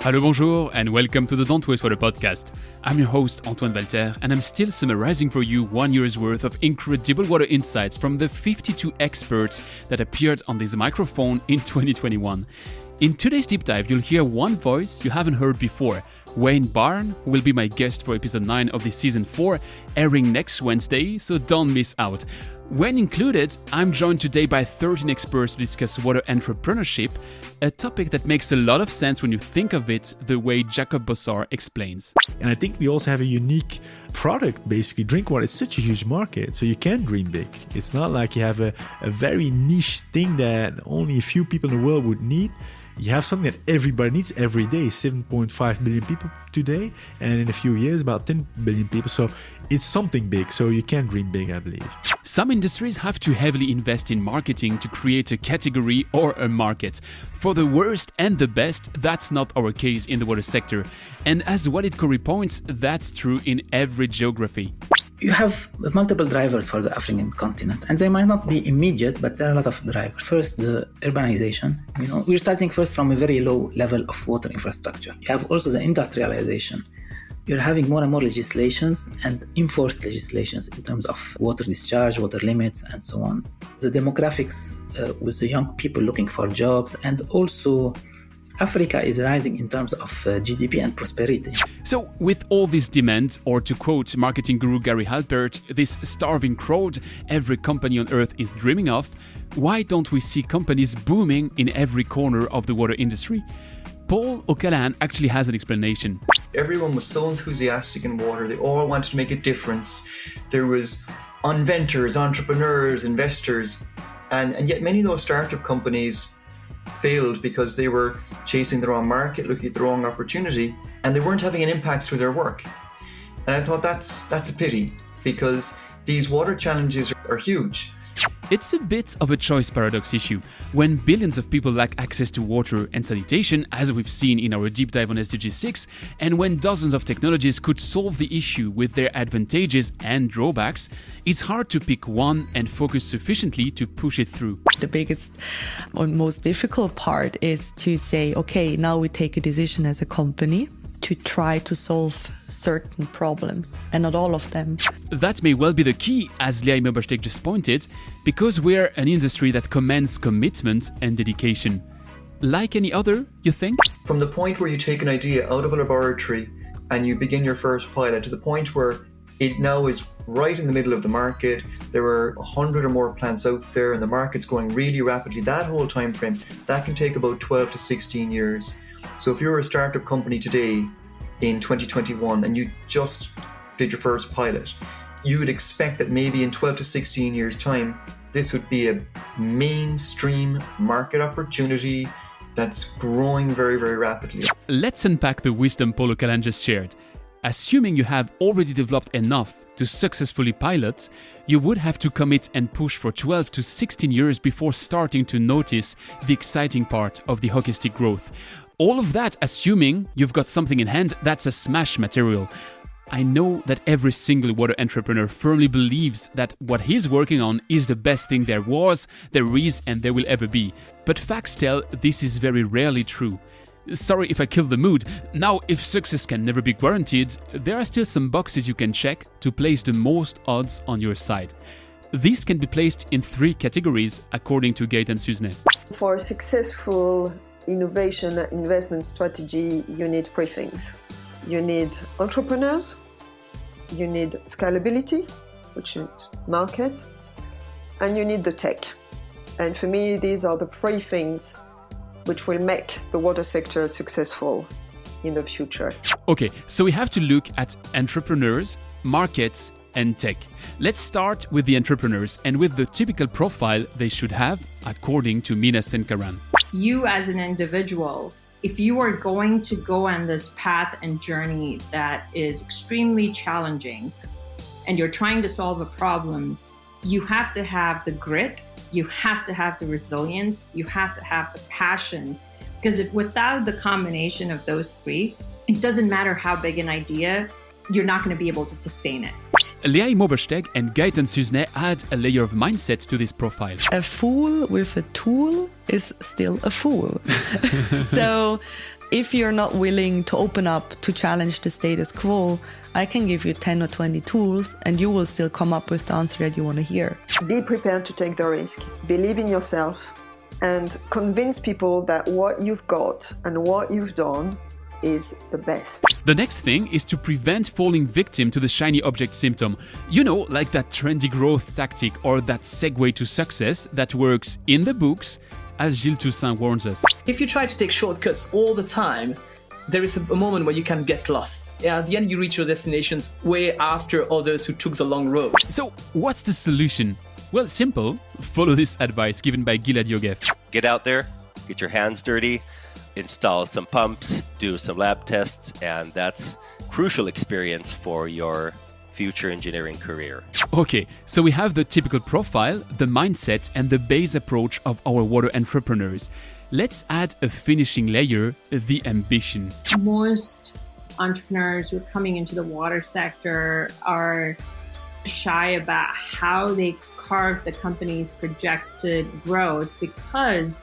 Hello, bonjour, and welcome to the Don't Waste Water podcast. I'm your host, Antoine Valter, and I'm still summarizing for you 1 year's worth of incredible water insights from the 52 experts that appeared on this microphone in 2021. In today's deep dive, you'll hear one voice you haven't heard before. Wayne Barn, who will be my guest for episode 9 of this season 4, airing next Wednesday, so don't miss out. When included, I'm joined today by 13 experts to discuss water entrepreneurship, a topic that makes a lot of sense when you think of it the way Jacob Bossard explains. And I think we also have a unique product, basically. Drink water is such a huge market, so you can dream big. It's not like you have a very niche thing that only a few people in the world would need. You have something that everybody needs every day, 7.5 billion people today, and in a few years, about 10 billion people. So it's something big, so you can dream big, I believe. Some industries have to heavily invest in marketing to create a category or a market. For the worst and the best, that's not our case in the water sector. And as Walid Khoury points, that's true in every geography. You have multiple drivers for the African continent, and they might not be immediate, but there are a lot of drivers. First, the urbanization. We're starting first from a very low level of water infrastructure. You have also the industrialization. You're having more and more legislations and enforced legislations in terms of water discharge, water limits, and so on. The demographics with the young people looking for jobs, and also Africa is rising in terms of GDP and prosperity. So with all this demand, or to quote marketing guru Gary Halpert, this starving crowd every company on earth is dreaming of, why don't we see companies booming in every corner of the water industry? Paul O'Callaghan actually has an explanation. Everyone was so enthusiastic in water. They all wanted to make a difference. There was inventors, entrepreneurs, investors, and yet many of those startup companies failed because they were chasing the wrong market, looking at the wrong opportunity, and they weren't having an impact through their work. And I thought that's a pity, because these water challenges are huge. It's a bit of a choice paradox issue. When billions of people lack access to water and sanitation, as we've seen in our deep dive on SDG 6, and when dozens of technologies could solve the issue with their advantages and drawbacks, it's hard to pick one and focus sufficiently to push it through. The biggest or most difficult part is to say, okay, now we take a decision as a company to try to solve certain problems, and not all of them. That may well be the key, as Liai Merbashtek just pointed, because we're an industry that commands commitment and dedication. Like any other, you think? From the point where you take an idea out of a laboratory and you begin your first pilot to the point where it now is right in the middle of the market, there are 100 or more plants out there and the market's going really rapidly, that whole time frame, that can take about 12 to 16 years. So if you're a startup company today in 2021 and you just did your first pilot, you would expect that maybe in 12 to 16 years' time, this would be a mainstream market opportunity that's growing very, very rapidly. Let's unpack the wisdom Paul O'Callaghan just shared. Assuming you have already developed enough to successfully pilot, you would have to commit and push for 12 to 16 years before starting to notice the exciting part of the hockey stick growth. All of that assuming you've got something in hand that's a smash material. I know that every single water entrepreneur firmly believes that what he's working on is the best thing there was, there is, and there will ever be. But facts tell this is very rarely true. Sorry if I killed the mood. Now, if success can never be guaranteed, there are still some boxes you can check to place the most odds on your side. These can be placed in 3 categories, according to Gaëtan Suznet. For successful innovation investment strategy, you need 3 things. You need entrepreneurs, you need scalability, which is market, and you need the tech. And for me, these are the 3 things which will make the water sector successful in the future. Okay, so we have to look at entrepreneurs, markets, and tech. Let's start with the entrepreneurs and with the typical profile they should have, according to Mina Senkaran. You as an individual, if you are going to go on this path and journey that is extremely challenging and you're trying to solve a problem, you have to have the grit, you have to have the resilience, you have to have the passion, because without the combination of those 3, it doesn't matter how big an idea, you're not going to be able to sustain it. Lea Mobersteg and Gaëtan Susnay add a layer of mindset to this profile. A fool with a tool is still a fool. So if you're not willing to open up to challenge the status quo, I can give you 10 or 20 tools and you will still come up with the answer that you want to hear. Be prepared to take the risk. Believe in yourself and convince people that what you've got and what you've done is the best. The next thing is to prevent falling victim to the shiny object symptom. You know, like that trendy growth tactic or that segue to success that works in the books, as Gilles Toussaint warns us. If you try to take shortcuts all the time, there is a moment where you can get lost. At the end, you reach your destinations way after others who took the long road. So, what's the solution? Well, simple. Follow this advice given by Gilad Yogev. Get out there, get your hands dirty, install some pumps, do some lab tests, and that's crucial experience for your future engineering career. Okay, so we have the typical profile, the mindset, and the base approach of our water entrepreneurs. Let's add a finishing layer, the ambition. Most entrepreneurs who are coming into the water sector are shy about how they carve the company's projected growth because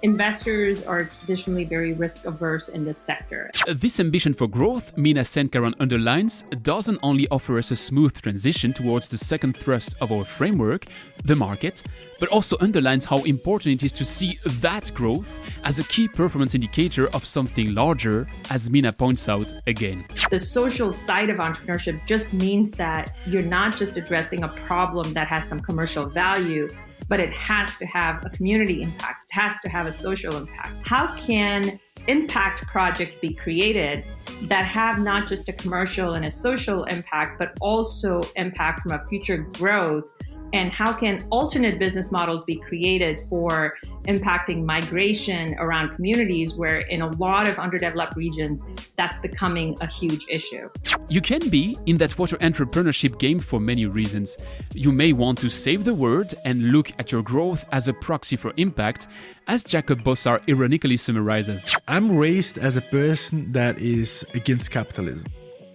investors are traditionally very risk averse in this sector. This ambition for growth, Mina Senkaran underlines, doesn't only offer us a smooth transition towards the second thrust of our framework, the market, but also underlines how important it is to see that growth as a key performance indicator of something larger, as Mina points out again. The social side of entrepreneurship just means that you're not just addressing a problem that has some commercial value, but it has to have a community impact. It has to have a social impact. How can impact projects be created that have not just a commercial and a social impact, but also impact from a future growth? And how can alternate business models be created for impacting migration around communities where in a lot of underdeveloped regions, that's becoming a huge issue? You can be in that water entrepreneurship game for many reasons. You may want to save the world and look at your growth as a proxy for impact, as Jacob Bossard ironically summarizes. I'm raised as a person that is against capitalism.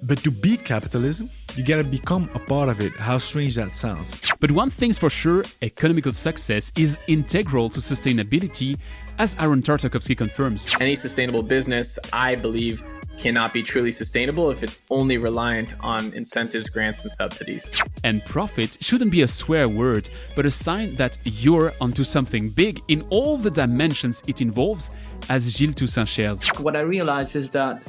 But to beat capitalism, you gotta become a part of it, how strange that sounds. But one thing's for sure, economical success is integral to sustainability, as Aaron Tartakovsky confirms. Any sustainable business, I believe, cannot be truly sustainable if it's only reliant on incentives, grants, and subsidies. And profit shouldn't be a swear word, but a sign that you're onto something big in all the dimensions it involves, as Gilles Toussaint shares. What I realized is that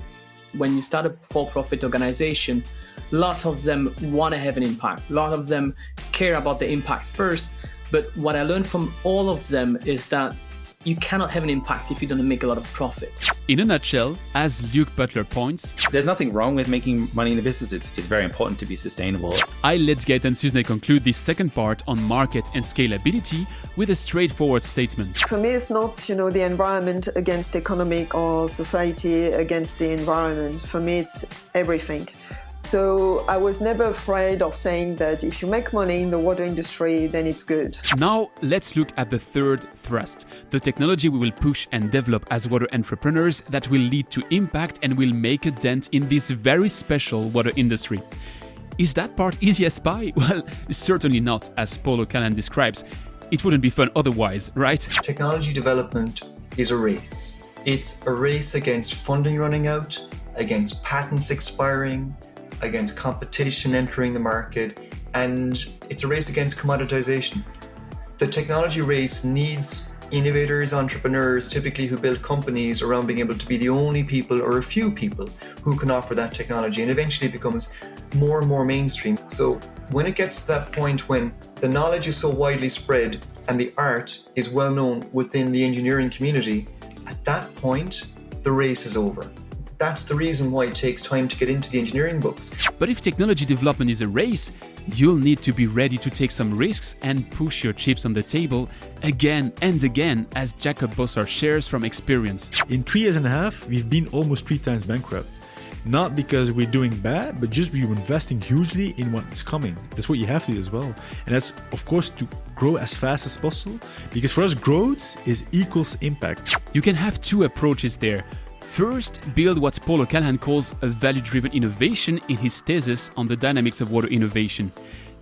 when you start a for-profit organization, a lot of them want to have an impact. A lot of them care about the impact first. But what I learned from all of them is that you cannot have an impact if you don't make a lot of profit. In a nutshell, as Luke Butler points, there's nothing wrong with making money in the business. It's very important to be sustainable. I let Gaëtan Susnay conclude this second part on market and scalability with a straightforward statement. For me, it's not, the environment against economic or society against the environment. For me, it's everything. So I was never afraid of saying that if you make money in the water industry, then it's good. Now let's look at the third thrust, the technology we will push and develop as water entrepreneurs that will lead to impact and will make a dent in this very special water industry. Is that part easy as pie? Well, certainly not, as Paulo Callan describes. It wouldn't be fun otherwise, right? Technology development is a race. It's a race against funding running out, against patents expiring, against competition entering the market, and it's a race against commoditization. The technology race needs innovators, entrepreneurs, typically who build companies around being able to be the only people or a few people who can offer that technology, and eventually it becomes more and more mainstream. So when it gets to that point when the knowledge is so widely spread and the art is well known within the engineering community, at that point, the race is over. That's the reason why it takes time to get into the engineering books. But if technology development is a race, you'll need to be ready to take some risks and push your chips on the table again and again, as Jacob Bossard shares from experience. In 3.5 years, we've been almost 3 times bankrupt. Not because we're doing bad, but just we're investing hugely in what's coming. That's what you have to do as well. And that's, of course, to grow as fast as possible, because for us, growth is equals impact. You can have two approaches there. First, build what Paul O'Callaghan calls a value-driven innovation in his thesis on the dynamics of water innovation.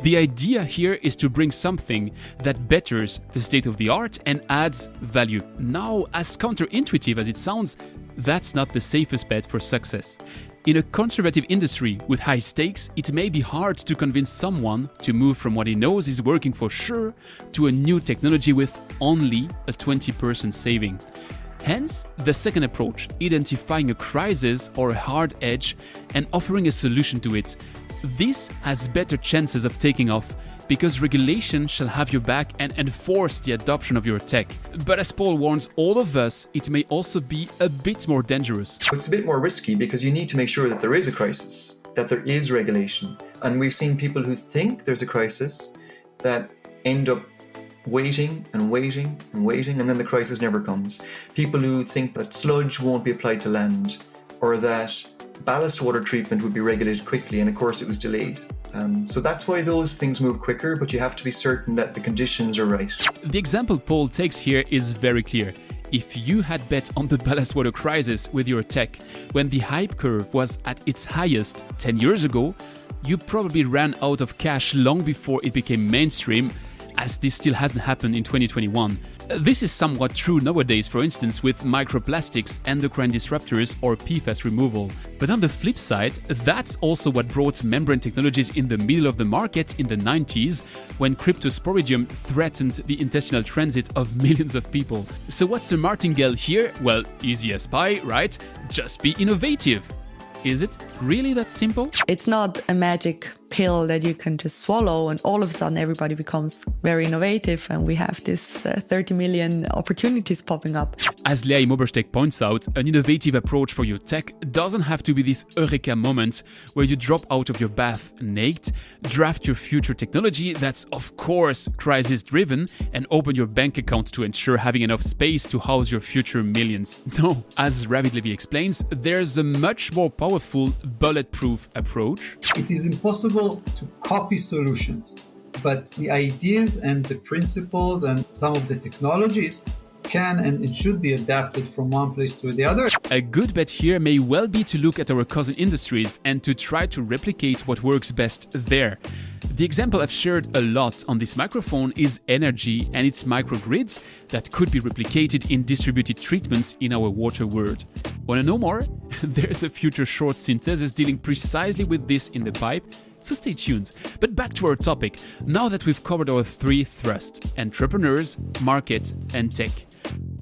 The idea here is to bring something that betters the state of the art and adds value. Now, as counterintuitive as it sounds, that's not the safest bet for success. In a conservative industry with high stakes, it may be hard to convince someone to move from what he knows is working for sure to a new technology with only a 20% saving. Hence, the second approach, identifying a crisis or a hard edge and offering a solution to it. This has better chances of taking off because regulation shall have your back and enforce the adoption of your tech. But as Paul warns all of us, it may also be a bit more dangerous. It's a bit more risky because you need to make sure that there is a crisis, that there is regulation. And we've seen people who think there's a crisis that end up waiting and waiting and waiting, and then the crisis never comes. People who think that sludge won't be applied to land, or that ballast water treatment would be regulated quickly, and of course it was delayed. So that's why those things move quicker, but you have to be certain that the conditions are right. The example Paul takes here is very clear. If you had bet on the ballast water crisis with your tech when the hype curve was at its highest 10 years ago, you probably ran out of cash long before it became mainstream, as this still hasn't happened in 2021. This is somewhat true nowadays, for instance, with microplastics, endocrine disruptors, or PFAS removal. But on the flip side, that's also what brought membrane technologies in the middle of the market in the 90s, when cryptosporidium threatened the intestinal transit of millions of people. So what's the martingale here? Well, easy as pie, right? Just be innovative. Is it really that simple? It's not a magic pill that you can just swallow and all of a sudden everybody becomes very innovative and we have this 30 million opportunities popping up. As Lea Mobersteck points out, an innovative approach for your tech doesn't have to be this eureka moment where you drop out of your bath naked, draft your future technology that's of course crisis-driven, and open your bank account to ensure having enough space to house your future millions. No, as Ravid Levy explains, there's a much more powerful bulletproof approach. It is impossible to copy solutions, but the ideas and the principles and some of the technologies can and it should be adapted from one place to the other. A good bet here may well be to look at our cousin industries and to try to replicate what works best there. The example I've shared a lot on this microphone is energy and its microgrids that could be replicated in distributed treatments in our water world. Wanna know more? There's a future short synthesis dealing precisely with this in the pipe, so stay tuned. But back to our topic, now that we've covered our three thrusts, entrepreneurs, market and tech.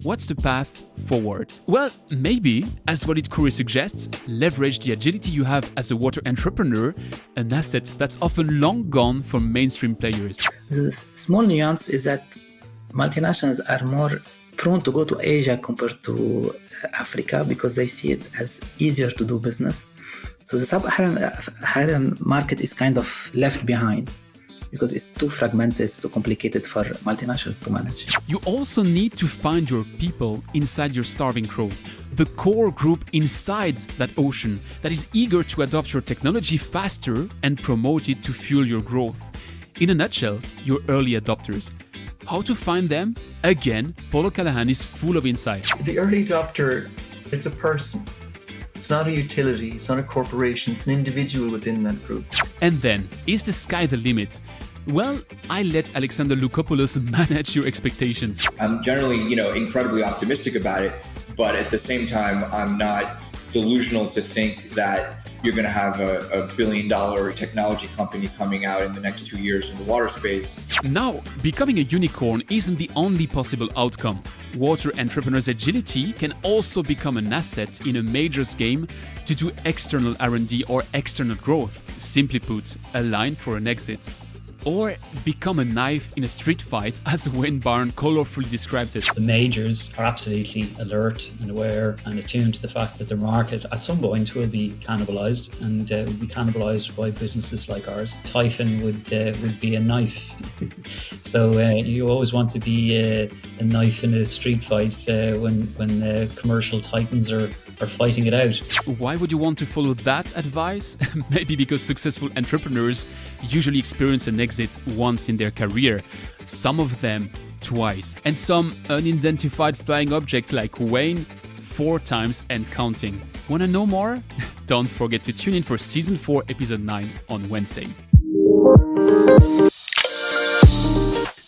What's the path forward? Well, maybe, as Walid Khoury suggests, leverage the agility you have as a water entrepreneur, an asset that's often long gone from mainstream players. The small nuance is that multinationals are more prone to go to Asia compared to Africa because they see it as easier to do business. So the sub-Saharan market is kind of left behind because it's too fragmented, it's too complicated for multinationals to manage. You also need to find your people inside your starving crow, the core group inside that ocean that is eager to adopt your technology faster and promote it to fuel your growth. In a nutshell, your early adopters. How to find them? Again, Paul O'Callaghan is full of insight. The early adopter, it's a person. It's not a utility, it's not a corporation, it's an individual within that group. And then, is the sky the limit? Well, I let Alexander Loukopoulos manage your expectations. I'm generally, incredibly optimistic about it, but at the same time, I'm not delusional to think that you're going to have a billion-dollar technology company coming out in the next 2 years in the water space. Now, becoming a unicorn isn't the only possible outcome. Water entrepreneurs' agility can also become an asset in a majors game to do external R&D or external growth. Simply put, a line for an exit. Or become a knife in a street fight, as Wayne Barn colorfully describes it. The majors are absolutely alert and aware and attuned to the fact that the market at some point will be cannibalized, and will be cannibalized by businesses like ours. Typhon would be a knife. So you always want to be a knife in a street fight when commercial titans are fighting it out. Why would you want to follow that advice? Maybe because successful entrepreneurs usually experience an exit once in their career, some of them twice, and some unidentified flying objects like Wayne 4 times and counting. Wanna know more? Don't forget to tune in for Season 4, Episode 9 on Wednesday.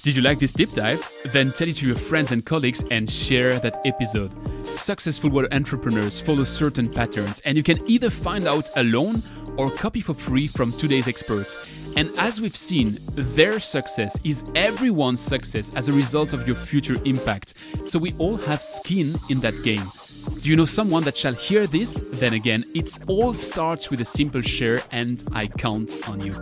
Did you like this deep dive? Then tell it to your friends and colleagues and share that episode. Successful water entrepreneurs follow certain patterns, and you can either find out alone or copy for free from today's experts. And as we've seen, their success is everyone's success as a result of your future impact. So we all have skin in that game. Do you know someone that shall hear this? Then again, it all starts with a simple share, and I count on you.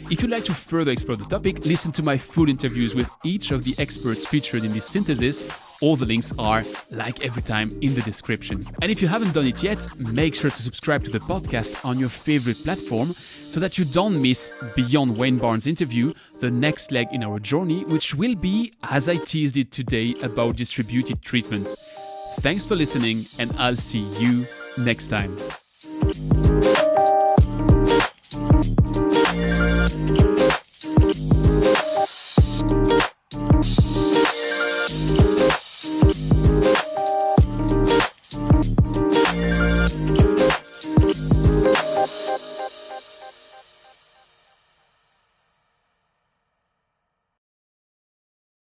If you'd like to further explore the topic, listen to my full interviews with each of the experts featured in this synthesis. All the links are, like every time, in the description. And if you haven't done it yet, make sure to subscribe to the podcast on your favorite platform so that you don't miss, beyond Wayne Barnes' interview, the next leg in our journey, which will be, as I teased it today, about distributed treatments. Thanks for listening, and I'll see you next time.